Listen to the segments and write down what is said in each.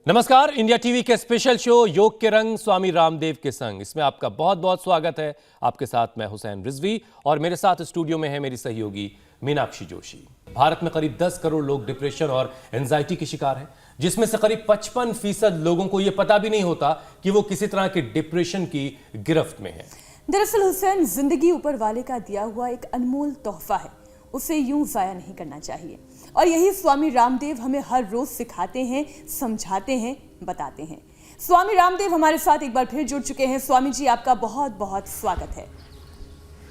नमस्कार। India TV के special show योग के रंग स्वामी रामदेव के संग, इसमें आपका बहुत बहुत स्वागत है। आपके साथ मैं हुसैन रिजवी और मेरे साथ स्टूडियो में है मेरी सहयोगी मीनाक्षी जोशी। भारत में करीब 10 करोड़ लोग डिप्रेशन और एंजाइटी के शिकार हैं, जिसमें से करीब 55% लोगों को यह पता भी नहीं होता कि वो किसी तरह के डिप्रेशन की गिरफ्त में है। दरअसल हुसैन, जिंदगी ऊपर वाले का दिया हुआ एक अनमोल तोहफा है, उसे यूं जाया नहीं करना चाहिए। और यही स्वामी रामदेव हमें हर रोज सिखाते हैं, समझाते हैं, बताते हैं। स्वामी रामदेव हमारे साथ एक बार फिर जुड़ चुके हैं। स्वामी जी, आपका बहुत बहुत स्वागत है।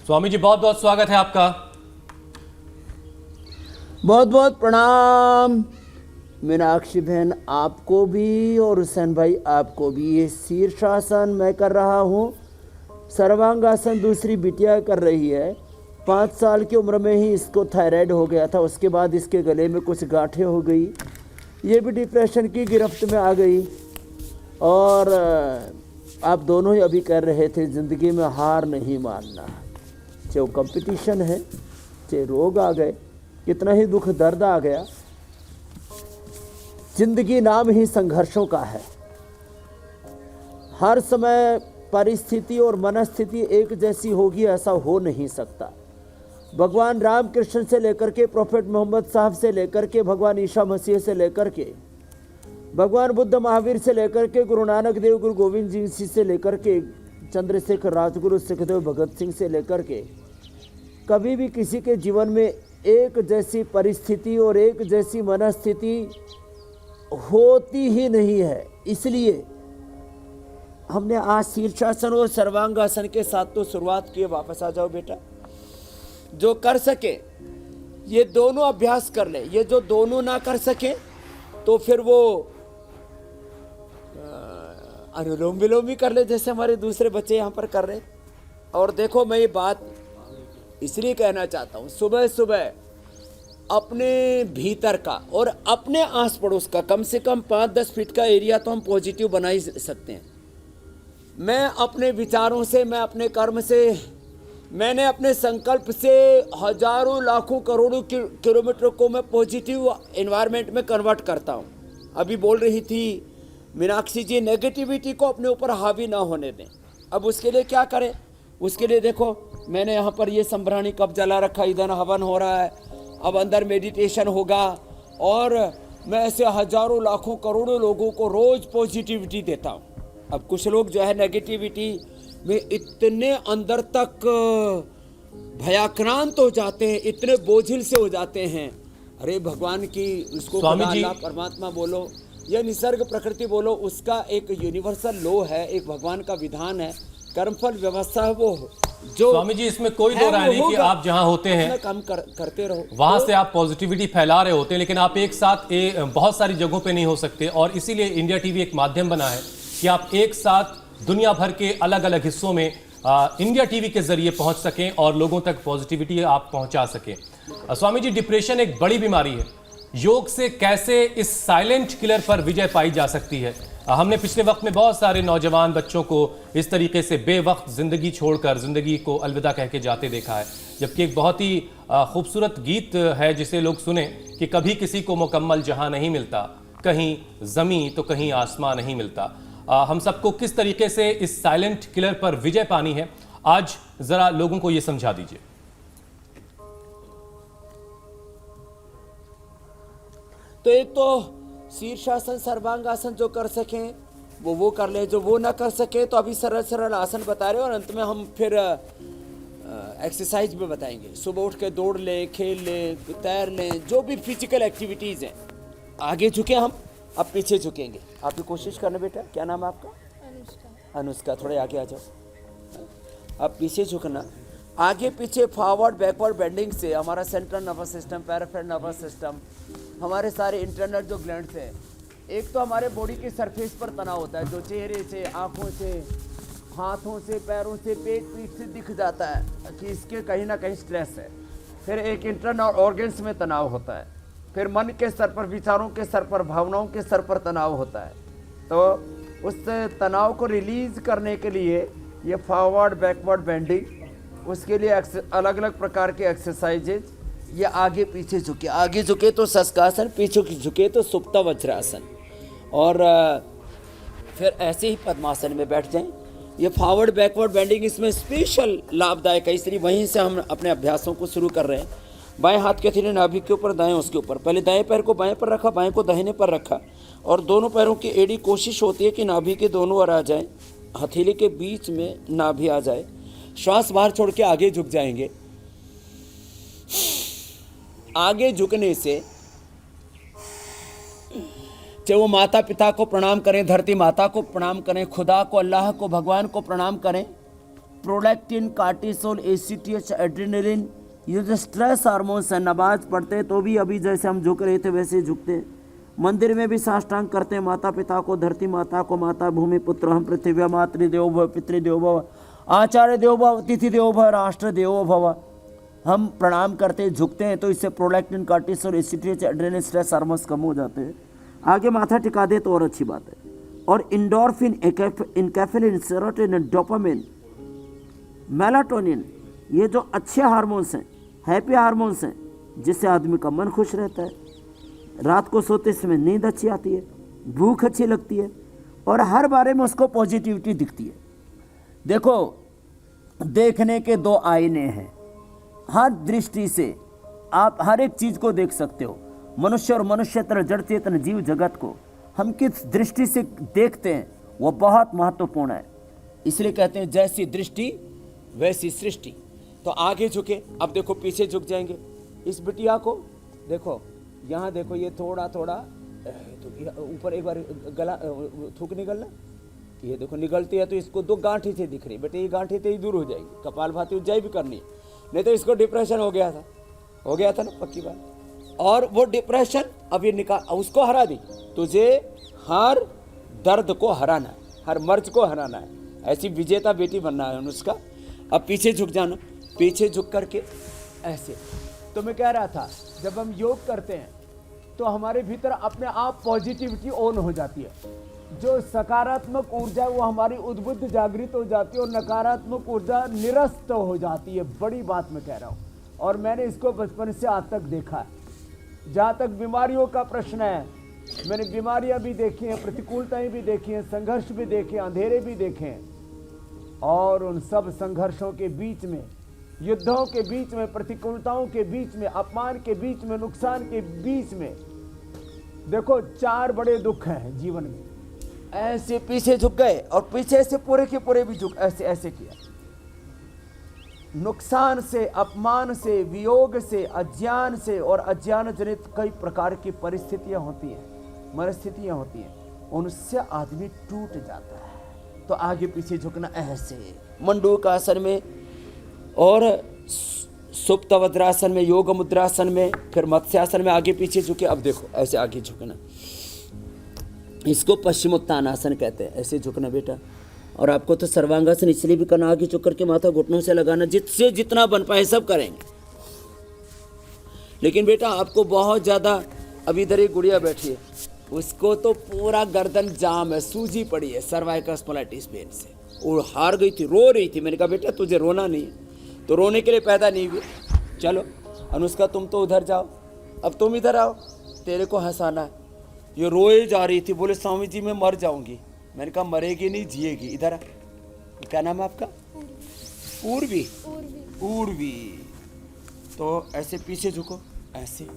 स्वामी जी, बहुत बहुत स्वागत है आपका। बहुत बहुत प्रणाम मीनाक्षी बहन, आपको भी और हुसैन भाई आपको भी। ये शीर्षासन मैं कर रहा हूँ, सर्वांगासन दूसरी बिटिया कर रही है। 5 साल की उम्र में ही इसको थायराइड हो गया था, उसके बाद इसके गले में कुछ गांठें हो गई, ये भी डिप्रेशन की गिरफ्त में आ गई। और आप दोनों ही अभी कर रहे थे ज़िंदगी में हार नहीं मानना, चाहे वो कंपटीशन है, चाहे रोग आ गए, कितना ही दुख दर्द आ गया। जिंदगी नाम ही संघर्षों का है। हर समय परिस्थिति और मनस्थिति एक जैसी होगी ऐसा हो नहीं सकता। भगवान राम कृष्ण से लेकर के प्रोफेट मोहम्मद साहब से लेकर के भगवान ईसा मसीह से लेकर के भगवान बुद्ध महावीर से लेकर के गुरु नानक देव, गुरु गोविंद जी से लेकर के चंद्रशेखर राजगुरु सुखदेव भगत सिंह से लेकर के कभी भी किसी के जीवन में एक जैसी परिस्थिति और एक जैसी मनस्थिति होती ही नहीं है। इसलिए हमने आज शीर्षासन और सर्वांगासन के साथ तो शुरुआत की। वापस आ जाओ बेटा, जो कर सके ये दोनों अभ्यास कर ले। ये जो दोनों ना कर सके तो फिर वो अनुलोम विलोम भी कर ले, जैसे हमारे दूसरे बच्चे यहाँ पर कर रहे। और देखो, मैं ये बात इसलिए कहना चाहता हूँ, सुबह सुबह अपने भीतर का और अपने आस पड़ोस का कम से कम 5-10 फीट का एरिया तो हम पॉजिटिव बना ही सकते हैं। मैं अपने विचारों से, मैं अपने कर्म से, मैंने अपने संकल्प से हजारों लाखों करोड़ों किलोमीटर को मैं पॉजिटिव एनवायरनमेंट में कन्वर्ट करता हूँ। अभी बोल रही थी मीनाक्षी जी, नेगेटिविटी को अपने ऊपर हावी ना होने दें। अब उसके लिए क्या करें? उसके लिए देखो, मैंने यहाँ पर ये संभ्राणी कप जला रखा, इधर हवन हो रहा है, अब अंदर मेडिटेशन होगा और मैं ऐसे हजारों लाखों करोड़ों लोगों को रोज पॉजिटिविटी देता हूँ। अब कुछ लोग जो है नेगेटिविटी में इतने अंदर तक भयाक्रांत हो जाते हैं, इतने बोझिल से हो जाते हैं। अरे भगवान की, उसको अल्लाह परमात्मा बोलो या निसर्ग प्रकृति बोलो, उसका एक यूनिवर्सल लॉ है, एक भगवान का विधान है, कर्मफल व्यवस्था है। वो जो स्वामी जी, इसमें कोई दो राय नहीं कि आप जहां होते हैं काम करते रहो, वहां से आप पॉजिटिविटी फैला रहे होते हैं, लेकिन आप एक साथ बहुत सारी जगहों पे नहीं हो सकते। और इसीलिए इंडिया टीवी एक माध्यम बना है कि आप एक साथ दुनिया भर के अलग अलग हिस्सों में इंडिया टीवी के जरिए पहुंच सकें और लोगों तक पॉजिटिविटी आप पहुंचा सकें। स्वामी जी, डिप्रेशन एक बड़ी बीमारी है। योग से कैसे इस साइलेंट किलर पर विजय पाई जा सकती है? हमने पिछले वक्त में बहुत सारे नौजवान बच्चों को इस तरीके से बेवक्त जिंदगी छोड़कर जिंदगी को अलविदा कह के जाते देखा है। जबकि एक बहुत ही खूबसूरत गीत है जिसे लोग सुने कि कभी किसी को मुकम्मल जहां नहीं मिलता, कहीं जमीन तो कहीं आसमान नहीं मिलता। हम सबको किस तरीके से इस साइलेंट किलर पर विजय पानी है, आज जरा लोगों को यह समझा दीजिए। तो एक तो शीर्षासन सर्वांगासन जो कर सकें वो कर ले, जो वो ना कर सके तो अभी सरल सरल आसन बता रहे हैं और अंत में हम फिर एक्सरसाइज भी बताएंगे। सुबह उठ के दौड़ ले, खेल ले, तैर लें, जो भी फिजिकल एक्टिविटीज़ हैं। आगे झुके हम, अब पीछे झुकेंगे। आप भी कोशिश करना बेटा। क्या नाम है आपका? अनुष्का। अनुष्का, थोड़े आगे आ जाओ। अब पीछे झुकना, आगे पीछे, फॉरवर्ड बैकवर्ड बेंडिंग से हमारा central nervous system, peripheral nervous system, हमारे सारे इंटरनल जो ग्लैंड्स हैं, एक तो हमारे बॉडी के सरफेस पर तनाव होता है जो चेहरे से, आँखों से, हाथों से, पैरों से, पेट पीठ से दिख जाता है कि इसके कहीं ना कहीं स्ट्रेस है। फिर एक इंटरनल ऑर्गन्स में तनाव होता है, फिर मन के स्तर पर, विचारों के स्तर पर, भावनाओं के स्तर पर तनाव होता है। तो उस तनाव को रिलीज करने के लिए ये फॉरवर्ड बैकवर्ड बेंडिंग, उसके लिए अलग अलग प्रकार के एक्सरसाइजेज। ये आगे पीछे झुके, आगे झुके तो शशकासन, पीछे झुके तो सुप्त वज्रासन। और फिर ऐसे ही पद्मासन में बैठ जाएं। ये फॉरवर्ड बैकवर्ड बेंडिंग इसमें स्पेशल लाभदायक है, इसलिए वहीं से हम अपने अभ्यासों को शुरू कर रहे हैं। बाएं हाथ के हथेली नाभि के ऊपर, दाएं उसके ऊपर। पहले दाएं पैर को बाएं पर रखा, बाएं को दाहिने पर रखा और दोनों पैरों की एड़ी कोशिश होती है कि नाभि के दोनों ओर आ जाए, हथेली के बीच में नाभि आ जाए। श्वास बाहर छोड़ के आगे झुक जाएंगे। आगे झुकने से चाहे वो माता पिता को प्रणाम करें, धरती माता को प्रणाम करें, खुदा को, अल्लाह को, भगवान को प्रणाम करें। प्रोलैक्टिन, कार्टिसोल, एसीटीएच, एड्रेनलिन, ये जो स्ट्रेस हार्मोन्स हैं, नमाज पढ़ते तो भी अभी जैसे हम झुक रहे थे वैसे ही झुकते हैं। मंदिर में भी साष्टांग करते हैं, माता पिता को, धरती माता को, माता भूमि पुत्र हम पृथ्वी, मातृदेवो भव, पितृदेवो भव, आचार्य देवो भव, अतिथि देवो भव, राष्ट्र देवो भव। हम प्रणाम करते हैं, झुकते हैं, तो इससे prolactin, cortisol, ACTH, adrenaline, stress hormones कम हो जाते हैं। आगे माथा टिका दे तो और अच्छी बात है। और इंडोर्फिन, इनकेफेलिन, सेरोटोनिन, डोपामिन, मेलाटोनिन, ये जो अच्छे हार्मोन्स हैं, हैप्पी हार्मोन्स हैं, जिससे आदमी का मन खुश रहता है, रात को सोते समय नींद अच्छी आती है, भूख अच्छी लगती है और हर बारे में उसको पॉजिटिविटी दिखती है। देखो, देखने के दो आईने हैं। हर दृष्टि से आप हर एक चीज़ को देख सकते हो। मनुष्य और मनुष्यतर, जड़ चेतन जीव जगत को हम किस दृष्टि से देखते हैं वो बहुत महत्वपूर्ण है। इसलिए कहते हैं जैसी दृष्टि वैसी सृष्टि। तो आगे झुके, अब देखो पीछे झुक जाएंगे। इस बिटिया को देखो, यहाँ देखो, ये थोड़ा थोड़ा तो ऊपर एक बार गला थूक निकलना, ये देखो निकलती है तो इसको दो गांठी से दिख रही, बेटे ये गांठी से ही दूर हो जाएगी। कपालभाति उज्जाई भी करनी है, नहीं तो इसको डिप्रेशन हो गया था ना, पक्की बात। और वो डिप्रेशन अब ये उसको हरा दी। तुझे हर दर्द को हराना है, हर मर्ज को हराना है, ऐसी विजेता बेटी बनना है उसका। अब पीछे झुक जाना, पीछे झुक करके ऐसे। तो मैं कह रहा था, जब हम योग करते हैं तो हमारे भीतर अपने आप पॉजिटिविटी ऑन हो जाती है। जो सकारात्मक ऊर्जा है वो हमारी उद्बुद्ध जागृत हो जाती है और नकारात्मक ऊर्जा निरस्त हो जाती है। बड़ी बात मैं कह रहा हूँ, और मैंने इसको बचपन से आज तक देखा है। जहाँ तक बीमारियों का प्रश्न है, मैंने बीमारियाँ भी देखी हैं, प्रतिकूलताएं भी देखी हैं, संघर्ष भी देखे, अंधेरे भी देखे हैं। और उन सब संघर्षों के बीच में, युद्धों के बीच में, प्रतिकूलताओं के बीच में, अपमान के बीच में, नुकसान के बीच में, देखो 4 बड़े दुख हैं जीवन में। ऐसे पीछे झुक गए और पीछे से पूरे के पूरे भी झुक, ऐसे ऐसे किया। नुकसान से, अपमान से, वियोग से, अज्ञान से और अज्ञान जनित कई प्रकार की परिस्थितियां होती हैं, मनस्थितियां होती हैं, उनसे आदमी टूट जाता है। तो आगे पीछे झुकना ऐसे, मंडूक आसन में और सुप्त वज्रासन में, योग मुद्रासन में, फिर मत्स्यासन में आगे पीछे झुके। अब देखो ऐसे आगे झुकना, इसको पश्चिमोत्तानासन कहते हैं, ऐसे झुकना बेटा। और आपको तो सर्वांगासन इसलिए भी करना, आगे झुक करके माथा घुटनों से लगाना, जिससे जितना बन पाए सब करेंगे। लेकिन बेटा आपको बहुत ज़्यादा, अभी इधर एक गुड़िया बैठी है, उसको तो पूरा गर्दन जाम है, सूजी पड़ी है सर्वाइकल स्पॉन्डिलाइटिस पेन से, वो हार गई थी, रो रही थी। मैंने कहा बेटा तुझे रोना नहीं है, तो रोने के लिए पैदा नहीं हुई। चलो अनुष्का तुम तो उधर जाओ, अब तुम इधर आओ, तेरे को हंसाना है। ये रोए जा रही थी, बोले स्वामी जी मैं मर जाऊंगी। मैंने कहा मरेगी नहीं, जिएगी। इधर आ, क्या नाम है आपका? पूर्वी। पूर्वी। तो ऐसे पीछे झुको, ऐसे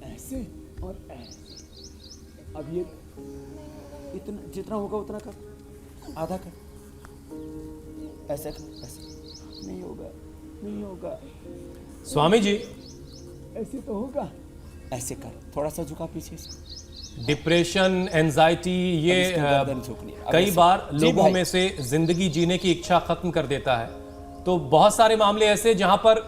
ऐसे और ऐसे। अब ये इतना जितना होगा उतना कर, आधा कर, ऐसे कर, ऐसे। नहीं होगा, नहीं होगा स्वामी जी, ऐसे तो होगा, ऐसे कर, थोड़ा सा झुका पीछे से। डिप्रेशन, एंजाइटी, ये कई बार लोगों में से जिंदगी जीने की इच्छा खत्म कर देता है। तो बहुत सारे मामले ऐसे जहां पर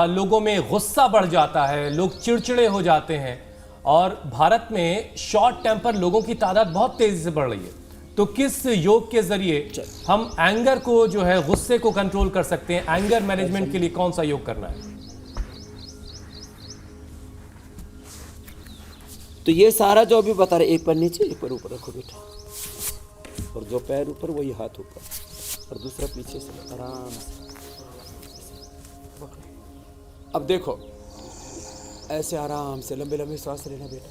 लोगों में गुस्सा बढ़ जाता है, लोग चिड़चिड़े हो जाते हैं, और भारत में शॉर्ट टेम्पर लोगों की तादाद बहुत तेजी से बढ़ रही है। तो किस योग के जरिए हम एंगर को, जो है गुस्से को कंट्रोल कर सकते हैं? एंगर मैनेजमेंट के लिए कौन सा योग करना है? तो ये सारा जो अभी बता रहे, एक पैर नीचे एक पैर ऊपर रखो बेटा, और जो पैर ऊपर वही हाथ ऊपर, और दूसरा पीछे से आराम से। अब देखो ऐसे आराम से लंबे लंबे सांस लेना बेटा,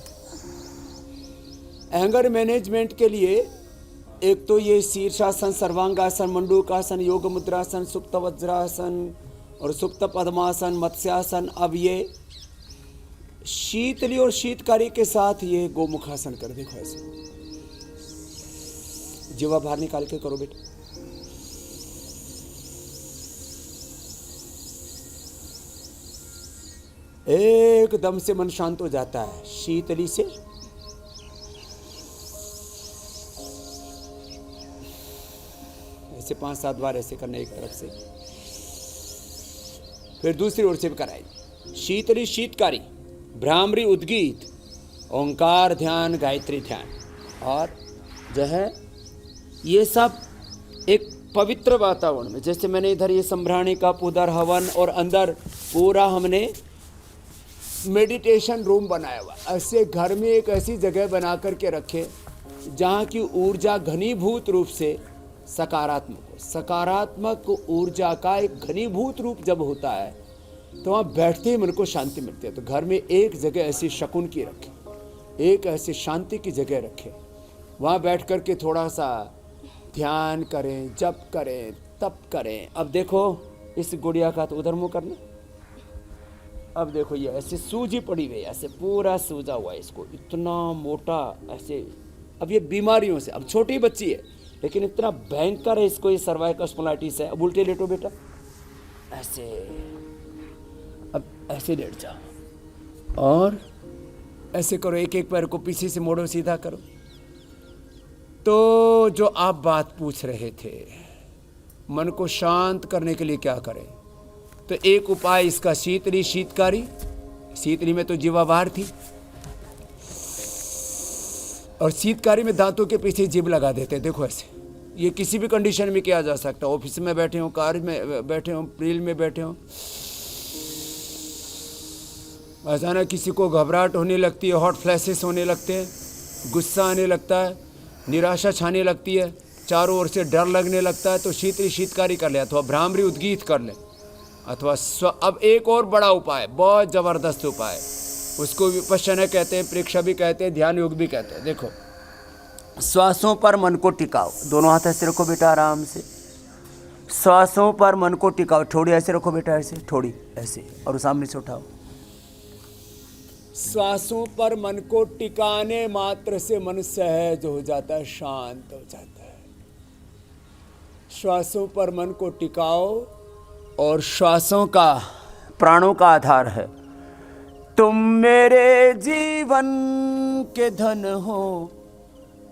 एंगर मैनेजमेंट के लिए एक तो ये शीर्षासन, सर्वांगासन, मंडूकासन, योग मुद्रासन, सुप्त वज्रासन और सुप्त पद्मासन, मत्स्यासन। अब ये शीतली और शीतकारी के साथ ये गोमुखासन कर देखो ऐसे। जीवा बाहर निकाल के करो बेटा। एकदम से मन शांत हो जाता है शीतली से। ऐसे 5-7 बार ऐसे करना एक तरफ से, फिर दूसरी ओर से भी कराएं। शीतली, शीतकारी, भ्रामरी, उद्गीत, ओंकार ध्यान, गायत्री ध्यान। और जो है ये सब एक पवित्र वातावरण में, जैसे मैंने इधर ये संभ्राणी का उधर हवन और अंदर पूरा हमने मेडिटेशन रूम बनाया हुआ। ऐसे घर में एक ऐसी जगह बना करके रखे जहाँ की ऊर्जा घनीभूत रूप से सकारात्मक हो। सकारात्मक ऊर्जा का एक घनीभूत रूप जब होता है तो वहाँ बैठते ही मन को शांति मिलती है। तो घर में एक जगह ऐसी शकुन की रखें, एक ऐसी शांति की जगह रखें, वहाँ बैठ कर के थोड़ा सा ध्यान करें, जप करें, तप करें। अब देखो इस गुड़िया का तो उधर मुँह करना। अब देखो ये ऐसे सूजी पड़ी हुई है, ऐसे पूरा सूजा हुआ है, इसको इतना मोटा ऐसे। अब ये बीमारियों से, अब छोटी बच्ची है लेकिन इतना भयंकर है इसको, ये सर्वाइकल स्पॉन्डिलाइटिस है। अब उल्टे लेटो बेटा, ऐसे। अब ऐसे लेट जाओ और ऐसे करो, एक एक पैर को पीछे से मोड़ो, सीधा करो। तो जो आप बात पूछ रहे थे, मन को शांत करने के लिए क्या करें, तो एक उपाय इसका शीतली, शीतकारी। शीतली में तो जीवा बाहर थी और शीतकारी में दांतों के पीछे जीभ लगा देते। देखो ऐसे, ये किसी भी कंडीशन में किया जा सकता है। ऑफिस में बैठे हो, कार में बैठे हो, प्रिल में बैठे हो, अचानक किसी को घबराहट होने लगती है, हॉट फ्लैशेस होने लगते हैं, गुस्सा आने लगता है, निराशा छाने लगती है, चारों ओर से डर लगने लगता है, तो शीतली, शीतकारी कर ले, अथवा भ्रामरी, उद्गीत कर ले, अथवा अब एक और बड़ा उपाय, बहुत जबरदस्त उपाय, उसको विपश्यना कहते हैं, परीक्षा भी कहते हैं, ध्यान योग भी कहते हैं। देखो, श्वासों पर मन को टिकाओ। दोनों हाथ ऐसे रखो बेटा, आराम से श्वासों पर मन को टिकाओ। थोड़ी ऐसे रखो बेटा, ऐसे, थोड़ी ऐसे, और सामने से उठाओ। श्वासों पर मन को टिकाने मात्र से मन सहज हो जाता है, शांत हो जाता है। श्वासों पर मन को टिकाओ और श्वासों का, प्राणों का आधार है। तुम मेरे जीवन के धन हो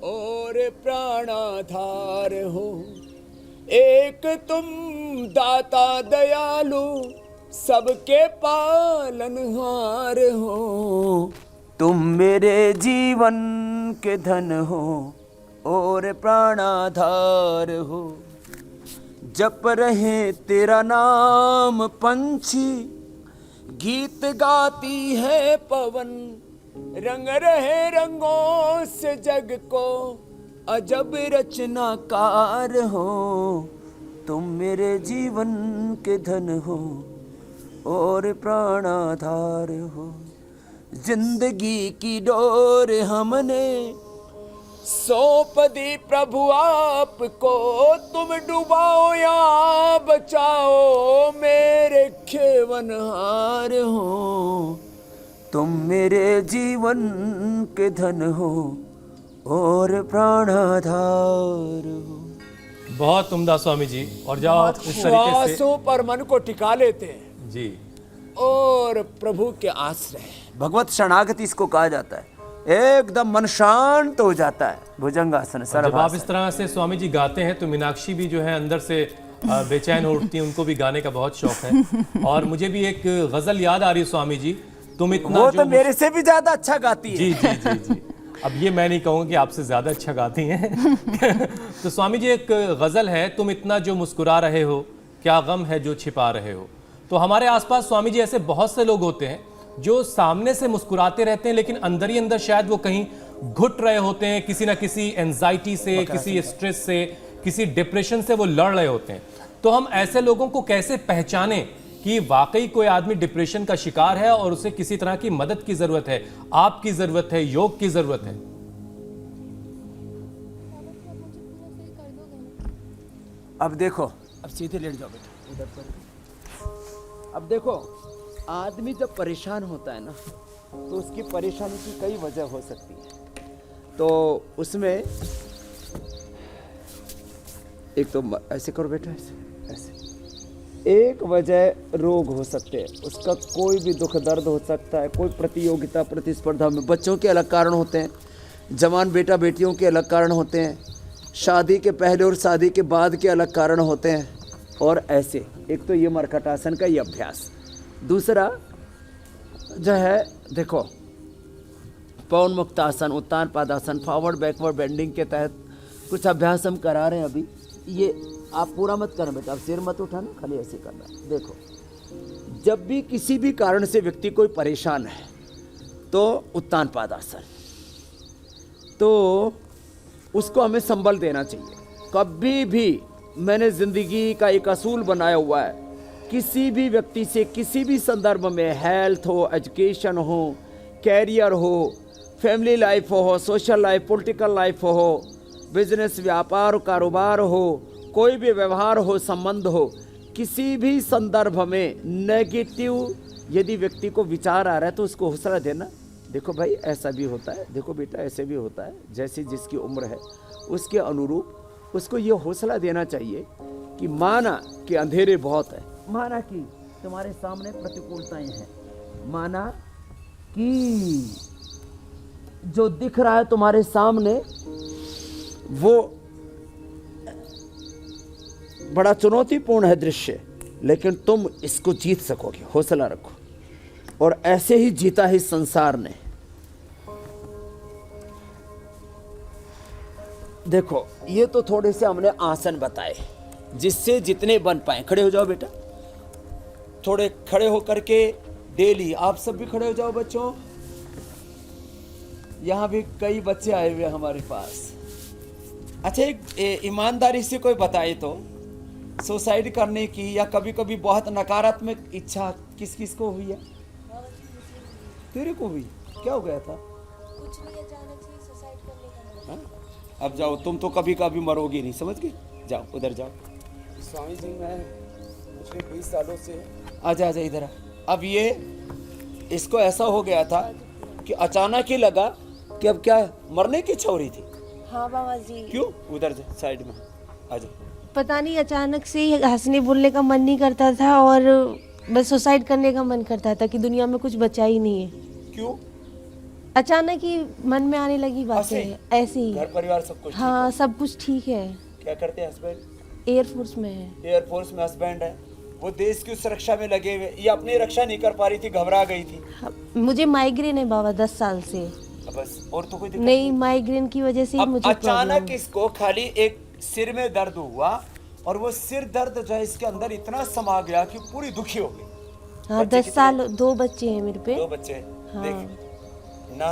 और प्राणाधार हो, एक तुम दाता दयालु, सबके पालनहार हो। तुम मेरे जीवन के धन हो और प्राणाधार हो। जप रहे तेरा नाम पंछी, गीत गाती है पवन, रंग रहे रंगों से जग को, अजब रचनाकार हो। तुम मेरे जीवन के धन हो और प्राणाधार हो। जिंदगी की डोर हमने सौंप दी प्रभु आपको, तुम डुबाओ या बचाओ, मेरे खेवनहार हो। तुम मेरे जीवन के धन हो और प्राणाधार हो। बहुत उम्दा स्वामी जी। और जब आप इस तरीके से श्वासों पर मन को टिका लेते हैं जी, और प्रभु के आश्रय, भगवत शरणागति इसको कहा जाता है, एकदम मन शांत हो जाता है। भुजंगासन, जब आप इस तरह से स्वामी जी गाते हैं तो मीनाक्षी भी जो है अंदर से बेचैन हो उठती है, उनको भी गाने का बहुत शौक है। और मुझे भी एक गजल याद आ रही है स्वामी जी, तुम इतना, वो तो मेरे से भी ज्यादा अच्छा गाती है। जी जी जी जी। अब ये मैं नहीं कहूँगा कि आपसे ज्यादा अच्छा गाती हैं। तो स्वामी जी एक गजल है, तुम इतना जो मुस्कुरा रहे हो, क्या गम है जो छिपा रहे हो। तो हमारे आसपास स्वामी जी ऐसे बहुत से लोग होते हैं जो सामने से मुस्कुराते रहते हैं लेकिन अंदर ही अंदर शायद वो कहीं घुट रहे होते हैं, किसी ना किसी एंजाइटी से, किसी स्ट्रेस से, किसी डिप्रेशन से वो लड़ रहे होते हैं। तो हम ऐसे लोगों को कैसे पहचानें कि वाकई कोई आदमी डिप्रेशन का शिकार है और उसे किसी तरह की मदद की जरूरत है, आपकी जरूरत है, योग की जरूरत है? अब देखो, अब सीधे लेट जाओ बेटा उधर पर। अब देखो, आदमी जब परेशान होता है ना तो उसकी परेशानी की कई वजह हो सकती है। तो उसमें एक तो ऐसे करो बेटा, ऐसे ऐसे, एक वजह रोग हो सकते हैं, उसका कोई भी दुख दर्द हो सकता है, कोई प्रतियोगिता प्रतिस्पर्धा में, बच्चों के अलग कारण होते हैं, जवान बेटा बेटियों के अलग कारण होते हैं, शादी के पहले और शादी के बाद के अलग कारण होते हैं। और ऐसे एक तो ये मर्कटासन का ये अभ्यास, दूसरा जो है देखो पवन मुक्तासन, उत्तान पादासन, फॉरवर्ड बैकवर्ड बेंडिंग के तहत कुछ अभ्यास हम करा रहे हैं अभी। ये आप पूरा मत करना बेटा, आप सिर मत उठाना, खाली ऐसे करना है। देखो, जब भी किसी भी कारण से व्यक्ति कोई परेशान है तो उत्तान पादासन, तो उसको हमें संबल देना चाहिए। कभी भी मैंने जिंदगी का एक असूल बनाया हुआ है, किसी भी व्यक्ति से किसी भी संदर्भ में, हेल्थ हो, एजुकेशन हो, कैरियर हो, फैमिली लाइफ हो, सोशल लाइफ, पॉलिटिकल लाइफ हो, बिजनेस व्यापार कारोबार हो, कोई भी व्यवहार हो, संबंध हो, किसी भी संदर्भ में नेगेटिव यदि व्यक्ति को विचार आ रहा है तो उसको हौसला देना। देखो भाई ऐसा भी होता है, देखो बेटा ऐसे भी होता है, जैसी जिसकी उम्र है उसके अनुरूप उसको ये हौसला देना चाहिए कि माना कि अंधेरे बहुत है, माना कि तुम्हारे सामने प्रतिकूलताएं हैं, माना कि जो दिख रहा है तुम्हारे सामने वो बड़ा चुनौतीपूर्ण है दृश्य, लेकिन तुम इसको जीत सकोगे, हौसला रखो। और ऐसे ही जीता है संसार ने। देखो, ये तो थोड़े से हमने आसन बताए जिससे जितने बन पाए। खड़े हो जाओ बेटा, थोड़े खड़े होकर के डेली आप सब भी खड़े हो जाओ बच्चों। यहाँ भी कई बच्चे आए हुए हैं हमारे पास। अच्छा, एक ईमानदारी से कोई बताए तो सुसाइड करने की या कभी कभी बहुत नकारात्मक इच्छा किस किस को हुई है? तेरे को हुई? क्या हो गया था? कुछ नहीं, अचानक से सुसाइड करने का मन। अब जाओ, तुम तो कभी कभी मरोगी नहीं, समझ गई? जाओ उधर जाओ। स्वामी जी, मैं पिछले 20 सालों से आजा आजा इधर आ। अब ये इसको ऐसा हो गया था कि अचानक ही लगा कि अब क्या मरने की इच्छा हो रही थी। हाँ बाबा जी। क्यों? उधर जा, साइड में आजा। पता नहीं, अचानक से ही हंसने बोलने का मन नहीं करता था और बस सुसाइड करने का मन करता था कि दुनिया में कुछ बचा ही नहीं है। क्यों? अचानक ही मन में आने लगी बातें ऐसे ही। घर परिवार सब कुछ? हाँ, सब कुछ ठीक है। क्या करते हैं हस्बैंड? एयरफोर्स में है। एयरफोर्स में हस्बैंड है, वो देश की सुरक्षा में लगे हुए। ये अपनी रक्षा नहीं कर पा रही थी, घबरा गई थी। हाँ, मुझे माइग्रेन है बाबा 10 साल से। बस, और तो कोई दिक्कत नहीं, माइग्रेन की वजह से ही मुझे अचानक इसको खाली एक सिर में दर्द हुआ और वो सिर दर्द जो है इसके अंदर इतना समा गया कि पूरी दुखी हो गई। हाँ, 10 साल, 2 बच्चे हैं मेरे पे। 2 बच्चे हैं। हाँ। देख ना,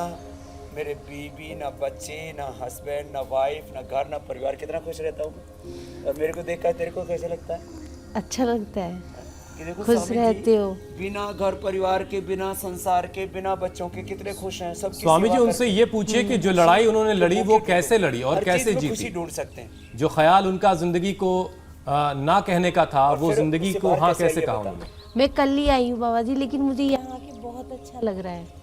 मेरे बीबी ना बच्चे ना हस्बैंड ना वाइफ ना घर ना परिवार, कितना खुश रहता हूँ। और मेरे को देखकर तेरे को कैसे लगता है? अच्छा लगता है, कि देखो खुश स्वामी जी रहते हो। बिना घर परिवार के, बिना संसार के, बिना बच्चों के कितने खुश हैं। सब स्वामी जी उनसे ये पूछिए कि जो लड़ाई उन्होंने लड़ी वो कैसे लड़ी और कैसे खुशी जीती। ढूंढ सकते हैं। जो ख्याल उनका जिंदगी को ना कहने का था, वो फिर जिंदगी उससे को बाहर हाँ कैसे कैसे आइए कहा बता। उन्होंने। मैं कल ही आई हूँ बाबा जी, लेकिन मुझे यहाँ आके बहुत अच्छा लग रहा है।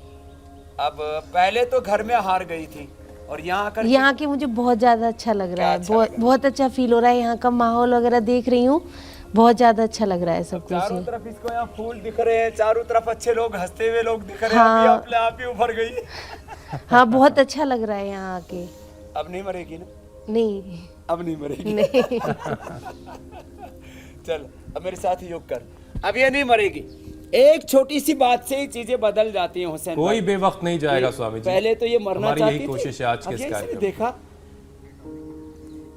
अब पहले तो घर में हार गई थी और यहाँ आकर यहाँ के मुझे बहुत ज़्यादा अच्छा लग रहा है। अच्छा बहुत अच्छा फील हो रहा है। यहाँ का माहौल वगैरह देख रही हूँ, बहुत ज़्यादा अच्छा लग रहा है सब चारों कुछ। तरफ इसको यहाँ फूल दिख रहे हैं, चारों तरफ अच्छे लोग, हंसते हुए लोग दिख रहे हैं। हाँ। अभी अपने आप ही उभर गई। हाँ, बहुत अच्छा लग रहा है यहाँ आके। अब नहीं मरेगी ना? नहीं अब नहीं मरेगी। नहीं चल अब मेरे साथ ही योग कर। अब ये नहीं मरेगी। एक छोटी सी बात से ही चीजें बदल जाती हैं हुसैन कोई भाई। बेवक्त नहीं जाएगा स्वामी जी। पहले तो ये मरना हमारी चाहती यही थी। कोशिश है आज के अब इस ये इसने कार्यक्रम में। देखा।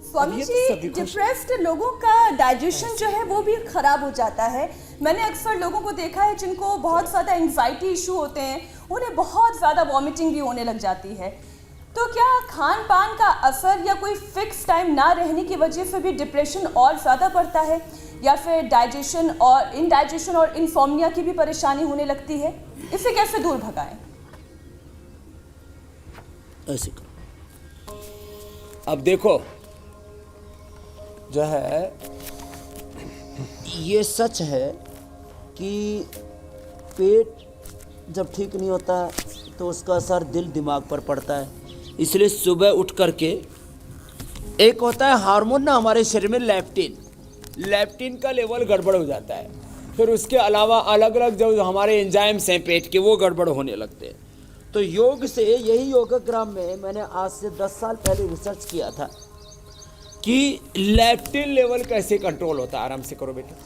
स्वामी ये तो जी, सभी खुश। डिप्रेस्ड लोगों का डाइजेशन जो है वो भी खराब हो जाता है। मैंने अक्सर लोगों को देखा है जिनको बहुत ज़्यादा एंजाइटी इशू होते हैं, उन्हें बहुत ज़्यादा वॉमिटिंग भी होने लग जाती है। तो क्या खान पान का असर या कोई फिक्स टाइम ना रहने की वजह से भी डिप्रेशन और ज़्यादा बढ़ता है, या फिर डाइजेशन और इनफॉर्मिया की भी परेशानी होने लगती है? इसे कैसे दूर भगाएं? ऐसे करो। अब देखो, जो है ये सच है कि पेट जब ठीक नहीं होता तो उसका असर दिल दिमाग पर पड़ता है। इसलिए सुबह उठ करके एक होता है हार्मोन ना हमारे शरीर में लेप्टिन का लेवल गड़बड़ हो जाता है। फिर उसके अलावा अलग अलग जो हमारे एंजाइम्स हैं पेट के वो गड़बड़ होने लगते हैं। तो योग से यही योगाग्राम में मैंने आज से 10 साल पहले रिसर्च किया था कि लेप्टिन लेवल कैसे कंट्रोल होता है। आराम से करो बेटा।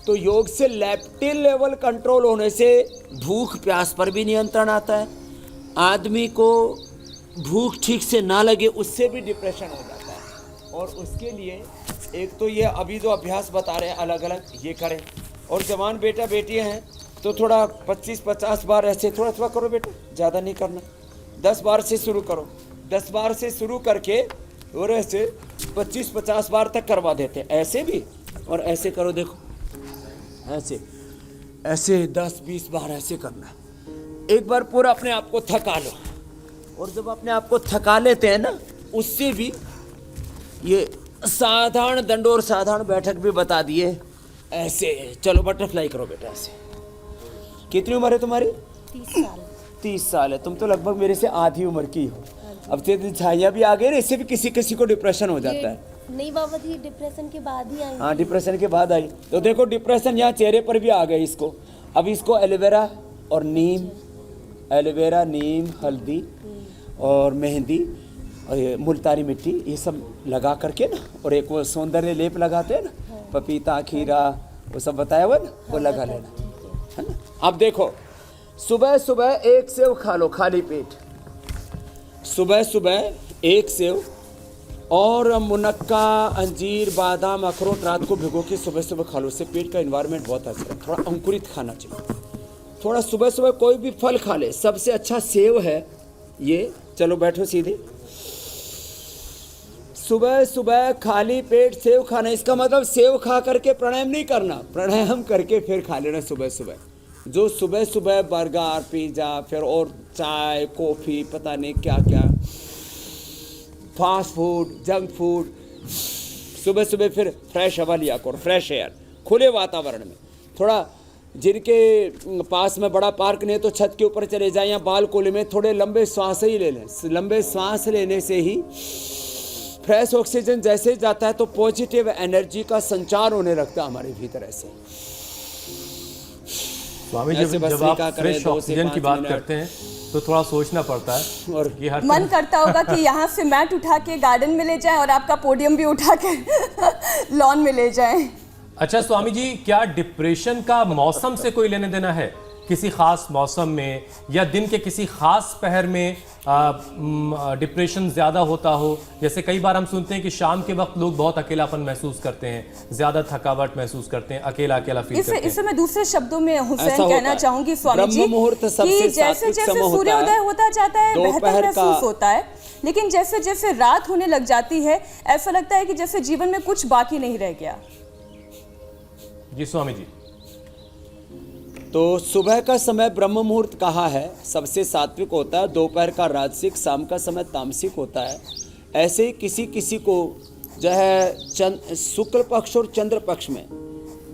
तो योग से लेप्टिन लेवल कंट्रोल होने से भूख प्यास पर भी नियंत्रण आता है। आदमी को भूख ठीक से ना लगे उससे भी डिप्रेशन हो जाता है। और उसके लिए एक तो ये अभी जो अभ्यास बता रहे हैं अलग अलग ये करें। और जवान बेटा बेटियां हैं तो थोड़ा 25-50 बार ऐसे थोड़ा थोड़ा करो बेटा, ज़्यादा नहीं करना। 10 बार से शुरू करो। 10 बार से शुरू करके और ऐसे 25-50 बार तक करवा देते हैं। ऐसे भी और ऐसे करो, देखो ऐसे ऐसे 10-20 बार ऐसे करना। एक बार पूरा अपने आप को थका लो। और जब अपने आप को थका लेते हैं ना उससे भी ये साधारण दंड और साधारण बैठक भी बता दिए। ऐसे चलो बटरफ्लाई करो बेटा ऐसे। कितनी उम्र है तुम्हारी? 30 साल। 30 साल है। तुम तो लगभग मेरे से आधी उम्र की हो। अब तो झाइयाँ भी आ गई ना, इससे भी किसी किसी को डिप्रेशन हो जाता है। नहीं बाबा जी, डिप्रेशन के बाद ही आई। हाँ डिप्रेशन के बाद आई। तो देखो डिप्रेशन यहाँ चेहरे पर भी आ गई इसको। अब इसको एलोवेरा और नीम, एलोवेरा नीम हल्दी और मेहंदी और ये मुल्तानी मिट्टी ये सब लगा करके ना, और एक वो सौंदर्य लेप लगाते हैं ना, पपीता खीरा वो सब बताया हुआ ना, वो लगा लेना है ना। अब देखो सुबह सुबह एक सेव खा लो खाली पेट। सुबह सुबह एक सेव और मुनक्का अंजीर बादाम अखरोट रात को भिगो के सुबह सुबह खा लो। उससे पेट का एनवायरनमेंट बहुत अच्छा है। थोड़ा अंकुरित खाना चाहिए। थोड़ा सुबह सुबह कोई भी फल खा ले। सबसे अच्छा सेव है ये। चलो बैठो सीधे। सुबह सुबह खाली पेट सेव खाना। इसका मतलब सेव खा करके प्राणायाम नहीं करना, प्राणायाम करके फिर खा लेना सुबह सुबह। जो सुबह सुबह बर्गर पिज़्ज़ा फिर और चाय कॉफ़ी पता नहीं क्या क्या फास्ट फूड जंक फूड, सुबह सुबह फिर फ्रेश हवा लिया करो, फ्रेश एयर खुले वातावरण में। थोड़ा जिनके पास में बड़ा पार्क नहीं तो छत के ऊपर चले जाएं या बालकोनी में थोड़े लंबे सांस ही ले लें। लंबे सांस लेने से ही फ्रेश ऑक्सीजन जैसे जाता है तो पॉजिटिव एनर्जी का संचार होने लगता है हमारे भीतर। ऐसे स्वामी जी जब आप फ्रेश ऑक्सीजन की बात करते हैं तो थोड़ा सोचना पड़ता है। और ये हर मन करता होगा कि यहाँ से मैट उठा के गार्डन में ले जाएं और आपका पोडियम भी उठा के लॉन में ले जाएं। अच्छा स्वामी जी, क्या डिप्रेशन का मौसम से कोई लेने देना है? किसी खास मौसम में या दिन के किसी खास पहर में डिप्रेशन ज़्यादा होता हो? जैसे कई बार हम सुनते हैं कि शाम के वक्त लोग बहुत अकेलापन महसूस करते हैं, ज़्यादा थकावट महसूस करते हैं, अकेला अकेला फील करते हैं। इसे मैं दूसरे शब्दों में हुसैन कहना चाहूंगी स्वामी जी कि जैसे जैसे सूर्योदय होता जाता है बेहतर महसूस होता है, लेकिन जैसे जैसे रात होने लग जाती है ऐसा लगता है कि जैसे जीवन में कुछ बाकी नहीं रह गया। जी स्वामी जी। तो सुबह का समय ब्रह्म मुहूर्त कहा है, सबसे सात्विक होता है। दोपहर का राजसिक, शाम का समय तामसिक होता है। ऐसे ही किसी किसी को जो है शुक्ल पक्ष और चंद्र पक्ष में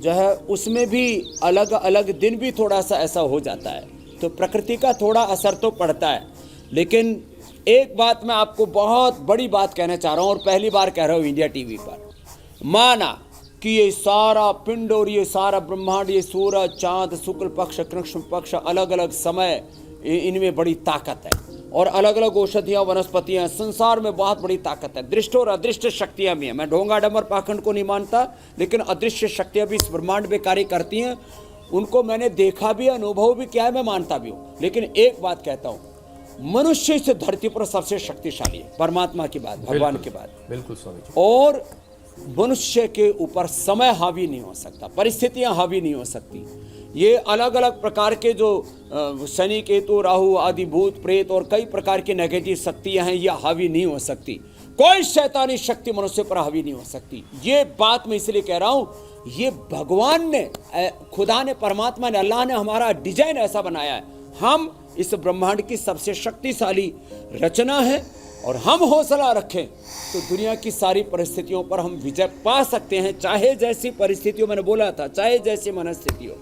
जो है उसमें भी अलग अलग दिन भी थोड़ा सा ऐसा हो जाता है। तो प्रकृति का थोड़ा असर तो पड़ता है। लेकिन एक बात मैं आपको बहुत बड़ी बात कहना चाह रहा हूँ और पहली बार कह रहा हूँ इंडिया टीवी पर। माना कि ये सारा पिंड और ये सारा ब्रह्मांड, ये सूरज चांद शुक्ल पक्ष कृष्ण पक्ष अलग अलग समय, इनमें बड़ी ताकत है। और अलग अलग औषधियाँ वनस्पतियाँ, संसार में बहुत बड़ी ताकत है। दृष्ट और अदृश्य शक्तियाँ भी हैं। मैं ढोंगा डमर पाखंड को नहीं मानता, लेकिन अदृश्य शक्तियाँ भी इस ब्रह्मांड में कार्य करती हैं। उनको मैंने देखा भी, अनुभव भी किया है, मैं मानता भी हूँ। लेकिन एक बात कहता हूँ, मनुष्य इस धरती पर सबसे शक्तिशाली है, परमात्मा की बात, भगवान की बात। बिल्कुल स्वामी जी। और मनुष्य के ऊपर समय हावी नहीं हो सकता, परिस्थितियां हावी नहीं हो सकती। ये अलग अलग प्रकार के जो शनि केतु राहु आदि भूत प्रेत और कई प्रकार की नेगेटिव शक्तियां हैं, ये हावी नहीं हो सकती। कोई शैतानी शक्ति मनुष्य पर हावी नहीं हो सकती। ये बात मैं इसलिए कह रहा हूं, ये भगवान ने, खुदा ने, परमात्मा ने, अल्लाह ने हमारा डिजाइन ऐसा बनाया है। हम इस ब्रह्मांड की सबसे शक्तिशाली रचना है और हम हौसला रखें तो दुनिया की सारी परिस्थितियों पर हम विजय पा सकते हैं, चाहे जैसी परिस्थितियों, मैंने बोला था, चाहे जैसी मनस्थिति हो।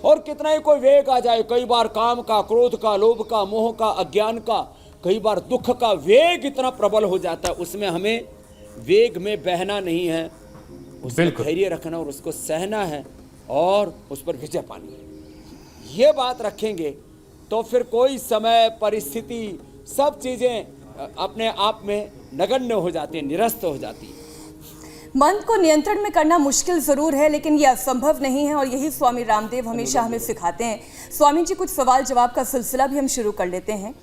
और कितना ही कोई वेग आ जाए, कई बार काम का, क्रोध का, लोभ का, मोह का, अज्ञान का, कई बार दुख का वेग इतना प्रबल हो जाता है, उसमें हमें वेग में बहना नहीं है, उसमें धैर्य रखना और उसको सहना है और उस पर विजय पानी है। ये बात रखेंगे तो फिर कोई समय, परिस्थिति, सब चीजें अपने आप में नगण्य हो जाती है, निरस्त हो जाती है। मन को नियंत्रण में करना मुश्किल जरूर है, लेकिन यह असंभव नहीं है और यही स्वामी रामदेव हमेशा हमें सिखाते हैं। स्वामी जी, कुछ सवाल जवाब का सिलसिला भी हम शुरू कर लेते हैं।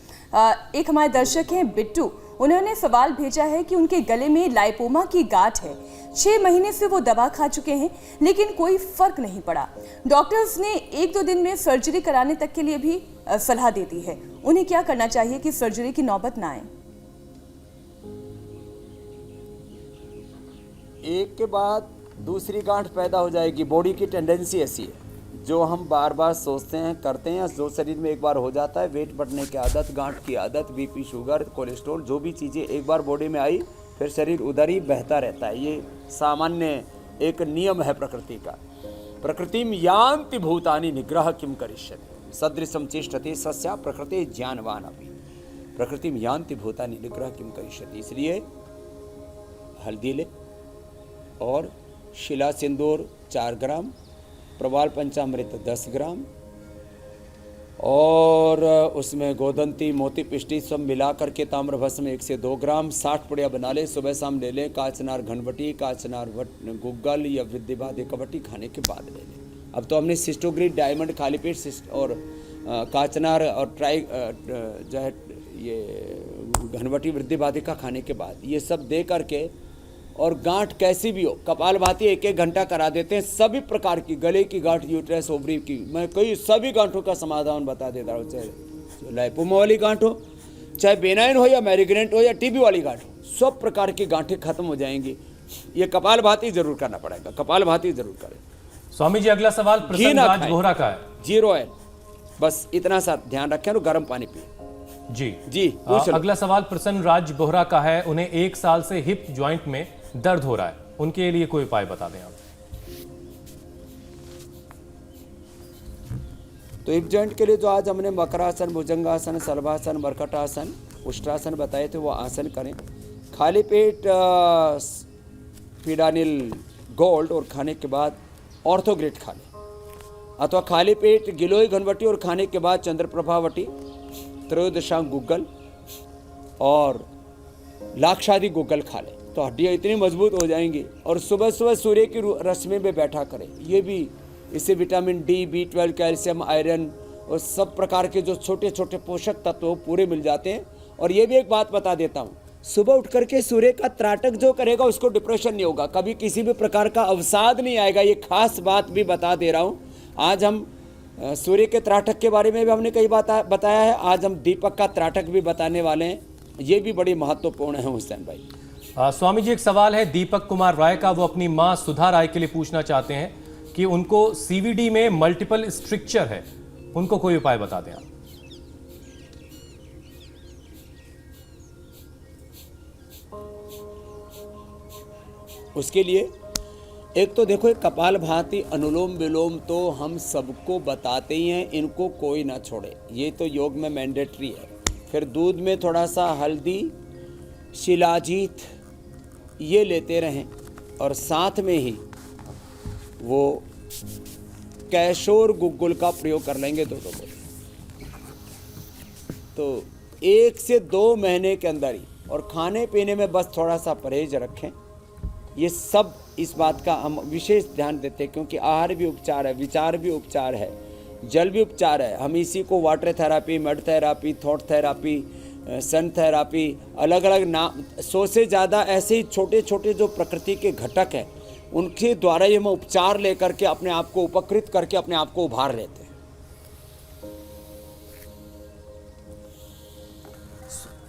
एक हमारे दर्शक हैं बिट्टू, उन्होंने सवाल भेजा है कि उनके गले में लाइपोमा की गांठ है, 6 महीने से वो दवा खा चुके हैं लेकिन कोई फर्क नहीं पड़ा। डॉक्टर्स ने 1-2 दिन में सर्जरी कराने तक के लिए भी सलाह दे दी है। उन्हें क्या करना चाहिए कि सर्जरी की नौबत ना आए? एक के बाद दूसरी गांठ पैदा हो जाएगी। बॉडी की टेंडेंसी ऐसी है, जो हम बार बार सोचते हैं, करते हैं, जो शरीर में एक बार हो जाता है, वेट बढ़ने की आदत, गांठ की आदत, बीपी, शुगर, कोलेस्ट्रॉल, जो भी चीज़ें एक बार बॉडी में आई फिर शरीर उधर ही बहता रहता है। ये सामान्य एक नियम है प्रकृति का। प्रकृतिम यान्ति भूतानि निग्रह किम करिष्यति सदृशम चेष्टते सस्या प्रकृति ज्ञानवान अपि प्रकृतिम यान्ति भूतानि निग्रह किम करिष्यति। इसलिए हल्दी ले और शिला सिंदूर 4 ग्राम, प्रवाल पंचामृत 10 ग्राम और उसमें गोदंती, मोती, पिष्टी सब मिला करके ताम्र भस्म 1 से 2 ग्राम 60 पुड़िया बना ले, सुबह शाम ले लें। काचनार घनवटी, काचनार गुग्गल या विद्यबाधे कवटी खाने के बाद ले लें। अब तो हमने सिस्टोग्रिड, डायमंड, खाली पेट और काचनार और ट्राई जो है ये घनवटी, वृद्धिबाधिका खाने के बाद ये सब दे करके, और गांठ कैसी भी हो, कपालभाति 1-1 घंटा करा देते हैं। सभी प्रकार की, गले की गांठ, यूट्रस, ओवरी की, मैं कई सभी गांठों का समाधान बता देता हूँ। चाहे लाइपोमा वाली गांठ हो, चाहे बेनाइन हो या मैरिग्रेंट हो या टीबी वाली गांठ हो, सब प्रकार की गांठें खत्म हो जाएंगी। ये कपालभाति जरूर करना पड़ेगा, कपालभाति जरूर करें। स्वामी जी, अगला सवाल प्रसन्न राज बोहरा का है। 0 ऑयल, बस इतना सा ध्यान रखें और गर्म पानी पिए। जी अगला सवाल प्रसन्न राज बोहरा का है। उन्हें 1 साल से हिप ज्वाइंट में दर्द हो रहा है, उनके लिए कोई उपाय बता दें आप। तो हिप जॉइंट के लिए जो आज हमने मकरासन, भुजंगासन, सर्वासन, मरकटासन, उष्ट्रासन बताए थे, वो आसन करें। खाली पेट फिडानिल गोल्ड और खाने के बाद ऑर्थोग्रेट खा लें, अथवा खाली पेट गिलोय घनवटी और खाने के बाद चंद्रप्रभावटी, त्रयोदशांग गुग्गल और लाक्षादि गुग्गल खा लें, तो हड्डियाँ इतनी मजबूत हो जाएंगी। और सुबह सुबह सूर्य की रश्मि में बैठा करें, ये भी, इससे vitamin D, B12, calcium, iron और सब प्रकार के जो छोटे छोटे पोषक तत्व पूरे मिल जाते हैं। और ये भी एक बात बता देता हूँ, सुबह उठ करके सूर्य का त्राटक जो करेगा उसको डिप्रेशन नहीं होगा, कभी किसी भी प्रकार का अवसाद नहीं आएगा। ये खास बात भी बता दे रहा हूँ। आज हम सूर्य के त्राटक के बारे में भी हमने कई बात बताया है, आज हम दीपक का त्राटक भी बताने वाले हैं। ये भी बड़ी महत्वपूर्ण है हुसैन भाई। स्वामी जी, एक सवाल है दीपक कुमार राय का। वो अपनी मां सुधा राय के लिए पूछना चाहते हैं कि उनको CVD में मल्टीपल स्ट्रिक्चर है, उनको कोई उपाय बता दें आप। उसके लिए एक तो देखो, एक कपालभाति, अनुलोम विलोम तो हम सबको बताते ही हैं, इनको कोई ना छोड़े, ये तो योग में मैंडेटरी है। फिर दूध में थोड़ा सा हल्दी, शिलाजीत ये लेते रहें और साथ में ही वो कैशोर गुग्गुल का प्रयोग कर लेंगे 2 बोतल, तो 1 से 2 महीने के अंदर ही। और खाने पीने में बस थोड़ा सा परहेज रखें। ये सब इस बात का हम विशेष ध्यान देते हैं, क्योंकि आहार भी उपचार है, विचार भी उपचार है, जल भी उपचार है। हम इसी को water therapy, mud therapy, thought therapy, sun therapy, अलग अलग नाम, 100 से ज़्यादा ऐसे ही छोटे छोटे जो प्रकृति के घटक हैं, उनके द्वारा ये हम उपचार लेकर के अपने आप को उपकृत करके अपने आप को उभार लेते हैं।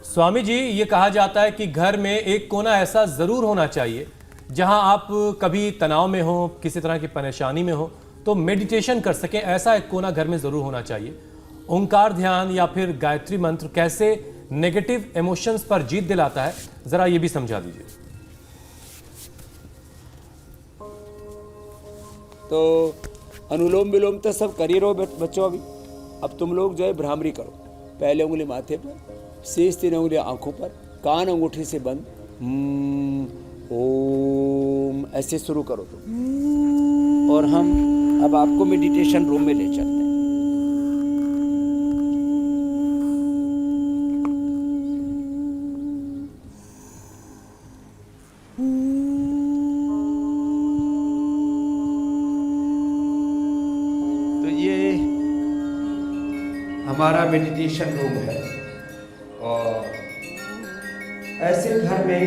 स्वामी जी, ये कहा जाता है कि घर में एक कोना ऐसा जरूर होना चाहिए जहां आप कभी तनाव में हो, किसी तरह की परेशानी में हो, तो मेडिटेशन कर सकें, ऐसा एक कोना घर में जरूर होना चाहिए। ओंकार ध्यान या फिर गायत्री मंत्र कैसे नेगेटिव इमोशंस पर जीत दिलाता है, जरा ये भी समझा दीजिए। तो अनुलोम विलोम तो सब कर ही रहो बच्चों अभी। अब तुम लोग जो है भ्रामरी करो। पहले उंगली माथे पर, शेष 3 उंगली आंखों पर, कान अंगूठी से बंद, ओम ऐसे शुरू करो तुम। और हम अब आपको मेडिटेशन रूम में ले चलते हैं। तो ये हमारा मेडिटेशन रूम है और ऐसे घर में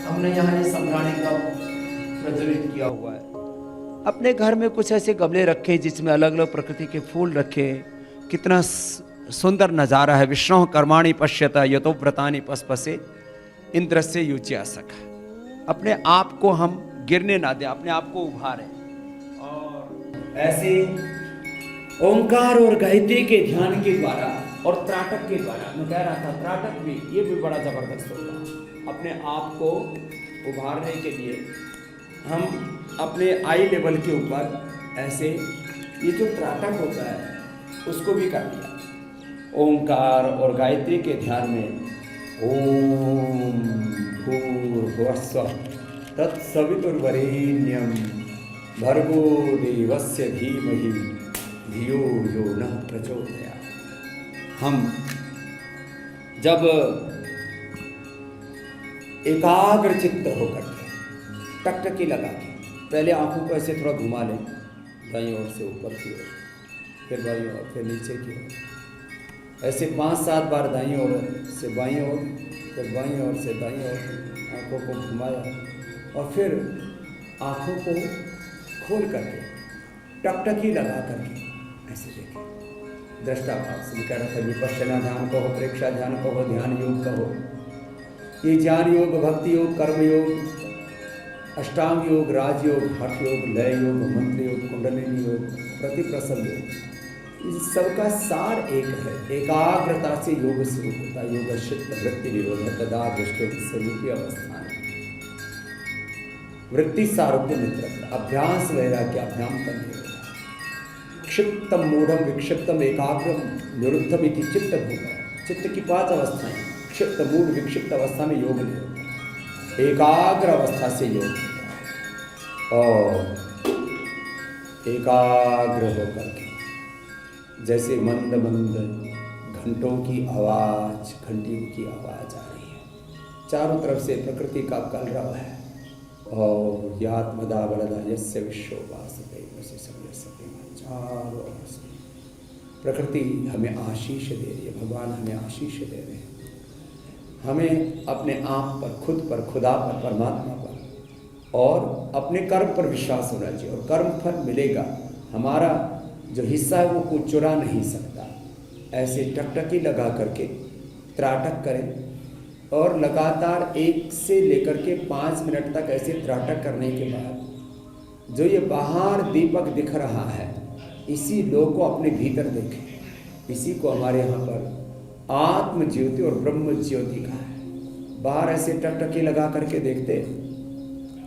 हमने यहाँ ये सम्राणी का प्रज्वलित किया हुआ है। अपने घर में कुछ ऐसे गमले रखे जिसमें अलग अलग प्रकृति के फूल रखे। कितना सुंदर नज़ारा है। विष्णु कर्माणि पश्यता यतो व्रतानि पस्पसे इंद्रस्य युच्या सखा। अपने आप को हम गिरने ना दें, अपने आप को उभारें। और ऐसे ओंकार और गायत्री के ध्यान के द्वारा और त्राटक के द्वारा, मैं कह रहा था त्राटक भी, ये भी बड़ा जबरदस्त होता है। अपने आप को उभारने के लिए हम अपने आई लेवल के ऊपर ऐसे ये जो त्राटक होता है उसको भी कर दिया। ओंकार और गायत्री के ध्यान में ओम भूर्भुवस्सुः तत्सवितुर्वरेण्यं भर्गो देवस्य धीमहि धियो यो नः प्रचोदयात्। हम जब एकाग्र चित्त होकर टकटकी लगा के पहले आंखों को ऐसे थोड़ा घुमा लें, दाईं ओर से ऊपर की ओर, फिर बाईं ओर, फिर नीचे की ओर, ऐसे 5-7 बार दाईं ओर से बाईं ओर, फिर बाईं ओर से दाईं ओर आंखों को घुमाया और फिर आंखों को खोल करके टकटकी लगा करके ऐसे देखें। दृष्टा भाव से कह रहा था विपश्यना ध्यान कहो, प्रेक्षा ध्यान कहो, ध्यान योग कहो। ये ज्ञान योग, भक्ति योग, कर्म योग, अष्टांग योग, राजयोग, हठ योग, लय योग, मंत्र योग, कुंडलिनी योग, प्रतिप्रसव योग, इस सबका सार एक है। एकाग्रता से योग शुरू होता है। योग चित्त वृत्ति निरोध तदा दृष्टि स्वरूपी अवस्था है। वृत्ति सारूप्य मित्र अभ्यास वैराग्याभ्याम तन्निरोध। क्षिप्तम मूढ़म विक्षिप्तम एकाग्रम निरुद्धम इति चित्त भूत। चित्त की 5 अवस्थाएं, क्षिप्त, मूढ़, विक्षिप्त अवस्था में योग नहीं होता। एकाग्र अवस्था से योग और एकाग्र होकर के जैसे मंद मंद घंटों की आवाज, घंटियों की आवाज आ रही है। चारों तरफ से प्रकृति का कलरव है और यात्मदा बलदा यस्य विश्व वासते वैसे सब सके। चारों ओर से प्रकृति हमें आशीष दे रही है, भगवान हमें आशीष दे रहे हैं। हमें अपने आप पर, खुद पर, खुदा पर, परमात्मा पर और अपने कर्म पर विश्वास होना चाहिए और कर्म फल मिलेगा। हमारा जो हिस्सा है वो कोई चुरा नहीं सकता। ऐसे टकटकी लगा करके त्राटक करें और लगातार 1 से लेकर के 5 मिनट तक ऐसे त्राटक करने के बाद जो ये बाहर दीपक दिख रहा है, इसी लोक को अपने भीतर देखें। इसी को हमारे यहाँ पर आत्म ज्योति और ब्रह्म ज्योति का है। बाहर ऐसे टकटकी लगा करके देखते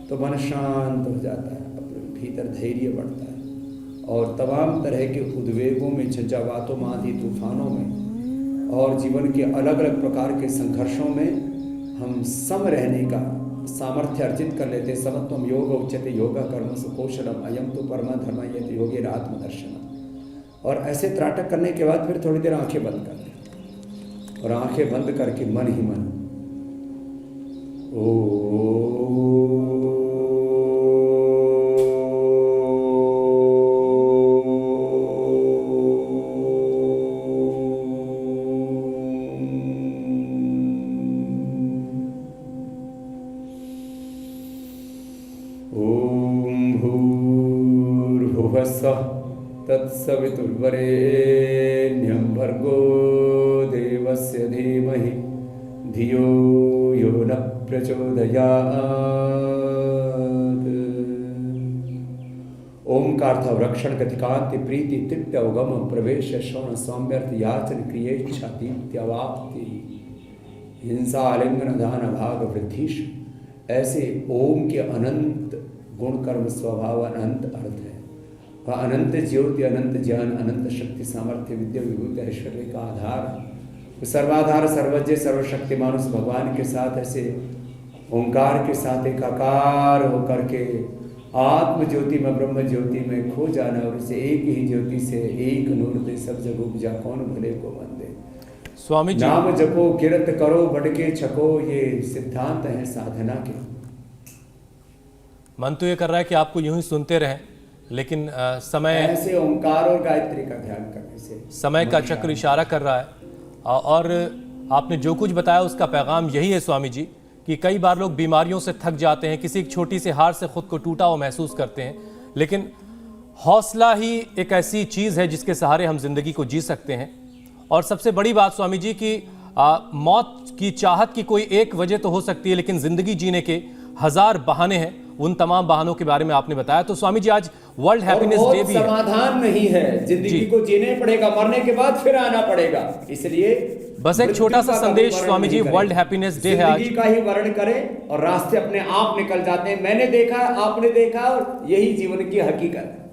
तो मन शांत हो जाता है, अपने भीतर धैर्य बढ़ता है और तमाम तरह के उद्वेगों में, झंझावातों में, आंधी तूफानों में और जीवन के अलग अलग प्रकार के संघर्षों में हम सम रहने का सामर्थ्य अर्जित कर लेते। समत्वम योग उच्यते योगा कर्म सुकौशलम अयम तो परमा धर्म यत योगेन आत्मदर्शनम। और ऐसे त्राटक करने के बाद फिर थोड़ी देर आंखें बंद कर दें और आंखें बंद करके मन ही मन ओम भूर्भुवस्सुः तत्सवितुर्वरेण्यं भर्गो देवस्य धीमहि धियो यो नः प्रचोदयात्। ओंकार था रक्षण गतिकांति प्रीति तृप्ति अवगम प्रवेश श्रवण सौम्यर्थ याचन क्रियेच्छा दीप्त्यवाप्ति हिंसा आलिंगन दान अभाग वृद्धिश, ऐसे ओम के अनंत गुण कर्म स्वभाव अनंत अर्थ है। वह अनंत ज्योति, अनंत ज्ञान, अनंत शक्ति, सामर्थ्य, विद्या, विभूति, ऐश्वर्य का आधार है। वो सर्वाधार, सर्वज्ञ, सर्वशक्तिमान उस भगवान के साथ ऐसे ओंकार के साथ एकाकार होकर के आत्म ज्योति में, ब्रह्म ज्योति में खो जाना और इसे एक ही ज्योति से एक नूर दे सब जग उपजा, कौन भले को मन दे। स्वामी जी, नाम जपो किरत करो बढ़के छको, ये सिद्धांत है साधना के। मन तो ये कर रहा है कि आपको यूं ही सुनते रहें, लेकिन समय ऐसे ओंकार और गायत्री का ध्यान करने से समय का चक्र इशारा कर रहा है। और आपने जो कुछ बताया उसका पैगाम यही है स्वामी जी, कि कई बार लोग बीमारियों से थक जाते हैं, किसी एक छोटी सी हार से खुद को टूटा हुआ महसूस करते हैं, लेकिन हौसला ही एक ऐसी चीज़ है जिसके सहारे हम जिंदगी को जी सकते हैं। और सबसे बड़ी बात स्वामी जी की मौत की चाहत की कोई एक वजह तो हो सकती है, लेकिन जिंदगी जीने के 1000 बहाने हैं। उन तमाम बहानों के बारे में आपने बताया। तो स्वामी जी, आज वर्ल्ड हैप्पीनेस डे भी है। समाधान नहीं है, जिंदगी को जीने पड़ेगा, मरने के बाद फिर आना पड़ेगा। इसलिए बस एक छोटा सा संदेश Swami ji, world happiness day है आज। जिंदगी का ही वर्ण करें और रास्ते अपने आप निकल जाते हैं। मैंने देखा, आपने देखा, और यही जीवन की हकीकत है।